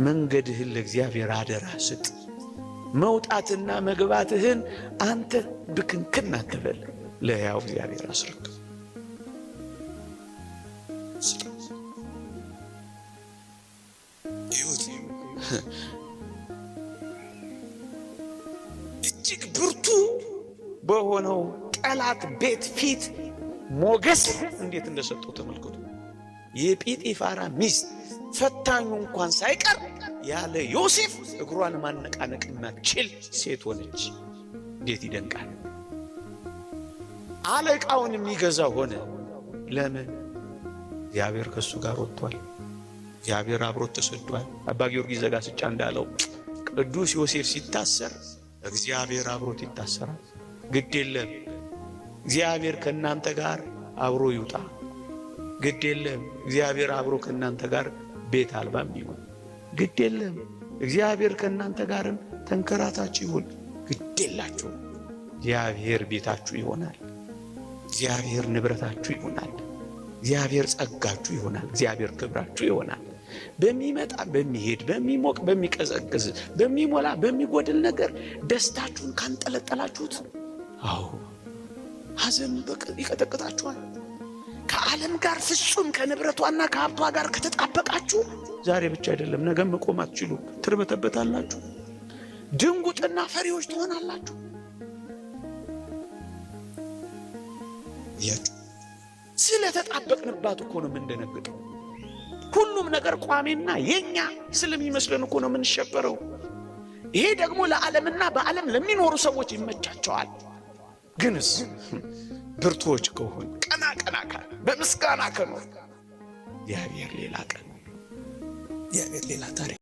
መንገድህን ለእግዚአብሔር አደራ ስጥ። መውጣትና መግባትህን አንተ ብክንክን አትበል፣ ለሕያው እግዚአብሔር አስረክብ። እጅግ ብርቱ በሆነው ጠላት ቤት ፊት ሞገስ እንዴት እንደሰጠው ተመልከቱ። የጲጢፋራ ሚስት ፈታኙ እንኳን ሳይቀር ያለ ዮሴፍ እግሯን ማነቃነቅ ማትችል ሴት ሆነች። እንዴት ይደንቃል! አለቃውን የሚገዛ ሆነ። ለምን? እግዚአብሔር ከሱ ጋር ወጥቷል። እግዚአብሔር አብሮት ተሰዷል። አባ ጊዮርጊስ ዘጋስጫ እንዳለው ቅዱስ ዮሴፍ ሲታሰር እግዚአብሔር አብሮት ይታሰራል። ግድ የለም እግዚአብሔር ከእናንተ ጋር አብሮ ይውጣ። ግድ የለም እግዚአብሔር አብሮ ከእናንተ ጋር ቤት አልባም ይሁን። ግድ የለም እግዚአብሔር ከእናንተ ጋርም ተንከራታችሁ ይሁን። ግድ የላችሁ። እግዚአብሔር ቤታችሁ ይሆናል። እግዚአብሔር ንብረታችሁ ይሆናል። እግዚአብሔር ጸጋችሁ ይሆናል። እግዚአብሔር ክብራችሁ ይሆናል። በሚመጣ በሚሄድ በሚሞቅ በሚቀዘቅዝ በሚሞላ በሚጎድል ነገር ደስታችሁን ካንጠለጠላችሁት፣ አዎ ሐዘን ይቀጠቅጣችኋል። ከዓለም ጋር ፍጹም ከንብረቷና ከሀብቷ ጋር ከተጣበቃችሁ ዛሬ ብቻ አይደለም ነገም መቆም አትችሉም። ትርበተበታላችሁ። ድንጉጥና ፈሪዎች ትሆናላችሁ። ስለተጣበቅንባት እኮ ነው የምንደነግጠው። ሁሉም ነገር ቋሚና የኛ ስለሚመስለን እኮ ነው የምንሸበረው። ይሄ ደግሞ ለዓለምና በዓለም ለሚኖሩ ሰዎች ይመቻቸዋል። ግንስ ብርቱዎች ከሆን ቀና ካለ በምስጋና ከኖር እግዚአብሔር ሌላ ቀን፣ እግዚአብሔር ሌላ ታሪክ